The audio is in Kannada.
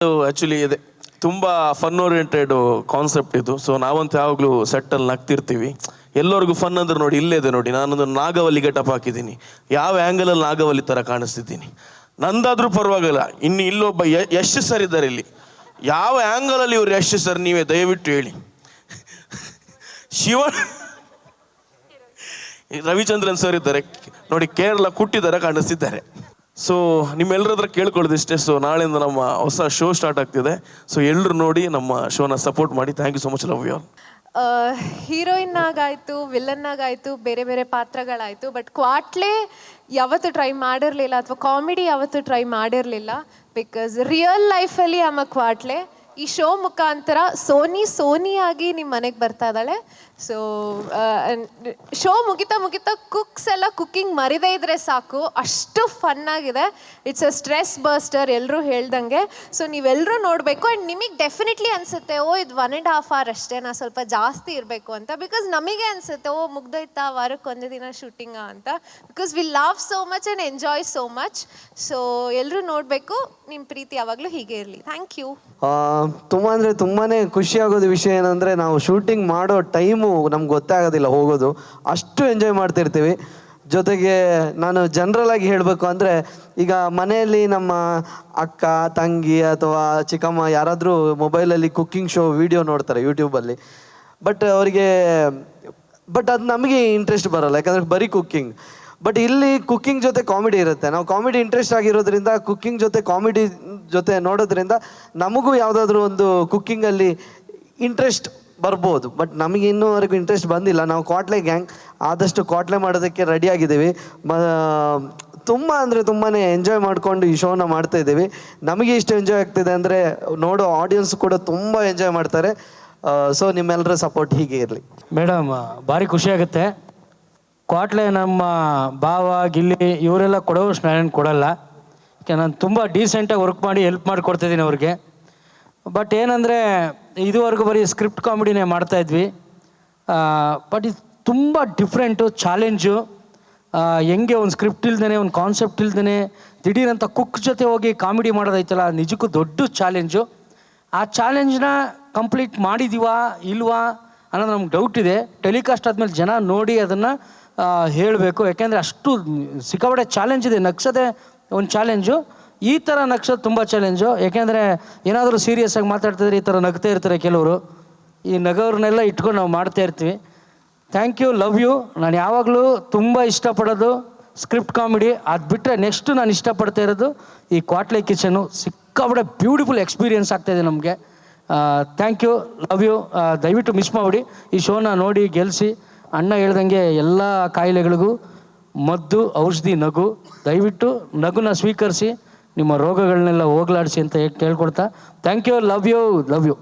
ಆ್ಯಕ್ಚುಲಿ ಇದೆ ತುಂಬ ಫನ್ ಓರಿಯೆಂಟೆಡ್ ಕಾನ್ಸೆಪ್ಟ್ ಇದು. ಸೊ ನಾವಂತೂ ಯಾವಾಗಲೂ ಸೆಟ್ಟಲ್ಲಿ ನಗ್ತಿರ್ತೀವಿ. ಎಲ್ಲರಿಗೂ ಫನ್ ಅಂದ್ರೆ ನೋಡಿ ಇಲ್ಲೇ ಇದೆ ನೋಡಿ, ನಾನೊಂದು ನಾಗವಲ್ಲಿ ಗೆಟಪ್ ಹಾಕಿದ್ದೀನಿ. ಯಾವ ಆ್ಯಂಗಲಲ್ಲಿ ನಾಗವಲ್ಲಿ ಥರ ಕಾಣಿಸ್ತಿದ್ದೀನಿ. ನಂದಾದರೂ ಪರವಾಗಿಲ್ಲ. ಇನ್ನು ಇಲ್ಲೊಬ್ಬ ಯಶ್ ಸರ್ ಇದ್ದಾರೆ ಇಲ್ಲಿ. ಯಾವ ಆ್ಯಂಗಲಲ್ಲಿ ಇವ್ರು ಯಶ್ ಸರ್ ನೀವೇ ದಯವಿಟ್ಟು ಹೇಳಿ. ಶಿವ ರವಿಚಂದ್ರನ್ ಸರ್ ಇದ್ದಾರೆ ನೋಡಿ, ಕೇರಳ ಕುಟ್ಟಿದ್ದಾರೆ ಕಾಣಿಸ್ತಿದ್ದಾರೆ. ಸೊ ನಿಮ್ಮೆಲ್ಲರ ಹತ್ರ ಕೇಳ್ಕೊಳ್ಳೋದಿಷ್ಟೇ. ಸೊ ನಾಳೆಯಿಂದ ನಮ್ಮ ಹೊಸ ಶೋ ಸ್ಟಾರ್ಟ್ ಆಗ್ತಿದೆ. ಸೊ ಎಲ್ಲರೂ ನೋಡಿ ನಮ್ಮ ಶೋನ ಸಪೋರ್ಟ್ ಮಾಡಿ. Thank you so much. Love you all. ಹೀರೋಯಿನ್ನಾಗಾಯಿತು, ವಿಲನ್ನಾಗಾಯಿತು, ಬೇರೆ ಬೇರೆ ಪಾತ್ರಗಳಾಯಿತು. ಬಟ್ ಕ್ವಾಟ್ಲೆ ಯಾವತ್ತೂ ಟ್ರೈ ಮಾಡಿರಲಿಲ್ಲ, ಅಥವಾ ಕಾಮಿಡಿ ಯಾವತ್ತೂ ಟ್ರೈ ಮಾಡಿರಲಿಲ್ಲ. ಬಿಕಾಸ್ ರಿಯಲ್ ಲೈಫಲ್ಲಿ ಆಮ ಕ್ವಾಟ್ಲೆ ಈ ಶೋ ಮುಖಾಂತರ ಸೋನಿಯಾಗಿ ನಿಮ್ಮ ಮನೆಗೆ ಬರ್ತಾ ಇದ್ದಾಳೆ. ಸೊ ಶೋ ಮುಗಿತಾ ಕುಕ್ಸ್ ಎಲ್ಲ ಕುಕ್ಕಿಂಗ್ ಮರಿದೇ ಇದ್ರೆ ಸಾಕು, ಅಷ್ಟು ಫನ್ನಾಗಿದೆ. ಇಟ್ಸ್ ಅ ಸ್ಟ್ರೆಸ್ ಬರ್ಸ್ಟರ್ ಎಲ್ಲರೂ ಹೇಳ್ದಂಗೆ. ಸೊ ನೀವೆಲ್ಲರೂ ನೋಡಬೇಕು. ಆ್ಯಂಡ್ ನಿಮಗೆ ಡೆಫಿನೆಟ್ಲಿ ಅನಿಸುತ್ತೆ, ಓ ಇದು 1.5 hour ಅಷ್ಟೇ, ನಾ ಸ್ವಲ್ಪ ಜಾಸ್ತಿ ಇರಬೇಕು ಅಂತ. ಬಿಕಾಸ್ ನಮಗೆ ಅನಿಸುತ್ತೆ, ಓ ಮುಗ್ದೋಯ್ತಾ ವಾರಕ್ಕೆ ಒಂದೇ ದಿನ ಶೂಟಿಂಗಾ ಅಂತ. Because we love so much and enjoy so much. So ಎಲ್ಲರೂ ನೋಡಬೇಕು. ನಿಮ್ಮ ಪ್ರೀತಿ ಯಾವಾಗಲೂ ಹೀಗೆ ಇರಲಿ. Thank you. ತುಂಬ ಅಂದರೆ ತುಂಬಾ ಖುಷಿ ಆಗೋದು ವಿಷಯ ಏನಂದರೆ, ನಾವು ಶೂಟಿಂಗ್ ಮಾಡೋ ಟೈಮು ನಮ್ಗೆ ಗೊತ್ತೇ ಆಗೋದಿಲ್ಲ ಹೋಗೋದು, ಅಷ್ಟು ಎಂಜಾಯ್ ಮಾಡ್ತಿರ್ತೀವಿ. ಜೊತೆಗೆ ನಾನು ಜನರಲ್ ಆಗಿ ಹೇಳಬೇಕು ಅಂದರೆ, ಈಗ ಮನೆಯಲ್ಲಿ ನಮ್ಮ ಅಕ್ಕ ತಂಗಿ ಅಥವಾ ಚಿಕ್ಕಮ್ಮ ಯಾರಾದರೂ ಮೊಬೈಲಲ್ಲಿ ಕುಕ್ಕಿಂಗ್ ಶೋ ವಿಡಿಯೋ ನೋಡ್ತಾರೆ ಯೂಟ್ಯೂಬಲ್ಲಿ. ಬಟ್ ಅದು ನಮಗೆ ಇಂಟ್ರೆಸ್ಟ್ ಬರೋಲ್ಲ, ಯಾಕಂದರೆ ಬರೀ ಕುಕ್ಕಿಂಗ್. ಬಟ್ ಇಲ್ಲಿ ಕುಕ್ಕಿಂಗ್ ಜೊತೆ ಕಾಮಿಡಿ ಇರುತ್ತೆ. ನಾವು ಕಾಮಿಡಿ ಇಂಟ್ರೆಸ್ಟ್ ಆಗಿರೋದ್ರಿಂದ ಕುಕ್ಕಿಂಗ್ ಜೊತೆ ಕಾಮಿಡಿ ಜೊತೆ ನೋಡೋದ್ರಿಂದ ನಮಗೂ ಯಾವುದಾದ್ರೂ ಒಂದು ಕುಕ್ಕಿಂಗಲ್ಲಿ ಇಂಟ್ರೆಸ್ಟ್ ಬರ್ಬೋದು. ಬಟ್ ನಮಗೆ ಇನ್ನೂವರೆಗೂ ಇಂಟ್ರೆಸ್ಟ್ ಬಂದಿಲ್ಲ. ನಾವು ಕ್ವಾಟ್ಲೆ ಗ್ಯಾಂಗ್, ಆದಷ್ಟು ಕ್ವಾಟ್ಲೆ ಮಾಡೋದಕ್ಕೆ ರೆಡಿಯಾಗಿದ್ದೀವಿ. ತುಂಬ ಅಂದರೆ ತುಂಬಾ ಎಂಜಾಯ್ ಮಾಡಿಕೊಂಡು ಈ ಶೋನ ಮಾಡ್ತಾಯಿದ್ದೀವಿ. ನಮಗೆ ಇಷ್ಟು ಎಂಜಾಯ್ ಆಗ್ತಿದೆ ಅಂದರೆ ನೋಡೋ ಆಡಿಯನ್ಸ್ ಕೂಡ ತುಂಬ ಎಂಜಾಯ್ ಮಾಡ್ತಾರೆ. ಸೊ ನಿಮ್ಮೆಲ್ಲರ ಸಪೋರ್ಟ್ ಹೀಗೆ ಇರಲಿ. ಮೇಡಮ್, ಭಾರಿ ಖುಷಿಯಾಗುತ್ತೆ. ಕ್ವಾಟ್ಲೆ ನಮ್ಮ ಭಾವ ಗಿಲ್ಲಿ ಇವರೆಲ್ಲ ಕೊಡೋಷ್ಟು ನಾನು ಕೊಡಲ್ಲ. ನಾನು ತುಂಬ ಡೀಸೆಂಟಾಗಿ ವರ್ಕ್ ಮಾಡಿ ಹೆಲ್ಪ್ ಮಾಡಿಕೊಡ್ತಿದ್ದೀನಿ ಅವ್ರಿಗೆ. ಬಟ್ ಏನಂದರೆ ಇದುವರೆಗೂ ಬರೀ ಸ್ಕ್ರಿಪ್ಟ್ ಕಾಮಿಡಿನೇ ಮಾಡ್ತಾಯಿದ್ವಿ. ಬಟ್ ಇದು ತುಂಬ ಡಿಫ್ರೆಂಟು, ಚಾಲೆಂಜು. ಹೆಂಗೆ ಒಂದು ಸ್ಕ್ರಿಪ್ಟ್ ಇಲ್ದೇ, ಒಂದು ಕಾನ್ಸೆಪ್ಟ್ ಇಲ್ದೇ ದಿಢೀರಂತ ಕುಕ್ ಜೊತೆ ಹೋಗಿ ಕಾಮಿಡಿ ಮಾಡೋದೈತಲ್ಲ, ನಿಜಕ್ಕೂ ದೊಡ್ಡ ಚಾಲೆಂಜು. ಆ ಚಾಲೆಂಜ್ನ ಕಂಪ್ಲೀಟ್ ಮಾಡಿದ್ದೀವಾ ಇಲ್ವಾ ಅನ್ನೋದು ನಮ್ಗೆ ಡೌಟ್ ಇದೆ. ಟೆಲಿಕಾಸ್ಟ್ ಆದಮೇಲೆ ಜನ ನೋಡಿ ಅದನ್ನು ಹೇಳಬೇಕು. ಯಾಕೆಂದರೆ ಅಷ್ಟು ಸಿಕ್ಕಾಪಟ್ಟೆ ಚಾಲೆಂಜ್ ಇದೆ. ನಗ್ಸೋದೇ ಒಂದು ಚಾಲೆಂಜು, ಈ ಥರ ನಗ್ಸೋದು ತುಂಬ ಚಾಲೆಂಜು. ಯಾಕೆಂದರೆ ಏನಾದರೂ ಸೀರಿಯಸ್ಸಾಗಿ ಮಾತಾಡ್ತಿದ್ರೆ ಈ ಥರ ನಗ್ತಾ ಇರ್ತಾರೆ ಕೆಲವರು. ಈ ನಗೋರನ್ನೆಲ್ಲ ಇಟ್ಕೊಂಡು ನಾವು ಮಾಡ್ತಾ ಇರ್ತೀವಿ. Thank you, love you. ನಾನು ಯಾವಾಗಲೂ ತುಂಬ ಇಷ್ಟಪಡೋದು ಸ್ಕ್ರಿಪ್ಟ್ ಕಾಮಿಡಿ. ಅದು ಬಿಟ್ಟರೆ ನೆಕ್ಸ್ಟು ನಾನು ಇಷ್ಟಪಡ್ತಾ ಇರೋದು ಈ ಕ್ವಾಟ್ಲೆ ಕಿಚನು. ಸಿಕ್ಕಾಪಟ್ಟೆ ಬ್ಯೂಟಿಫುಲ್ ಎಕ್ಸ್ಪೀರಿಯೆನ್ಸ್ ಆಗ್ತಾಯಿದೆ ನಮಗೆ. Thank you, love you. ದಯವಿಟ್ಟು ಮಿಸ್ ಮಾಡಿಬಿಡಿ. ಈ ಶೋನ ನೋಡಿ ಗೆಲ್ಲಿಸಿ. ಅಣ್ಣ ಹೇಳ್ದಂಗೆ ಎಲ್ಲ ಕಾಯಿಲೆಗಳಿಗೂ ಮದ್ದು, ಔಷಧಿ ನಗು. ದಯವಿಟ್ಟು ನಗುನ ಸ್ವೀಕರಿಸಿ ನಿಮ್ಮ ರೋಗಗಳನ್ನೆಲ್ಲ ಹೋಗಲಾಡಿಸಿ ಅಂತ ಕೇಳ್ಕೊಡ್ತಾ, ಥ್ಯಾಂಕ್ ಯು, ಲವ್ ಯು.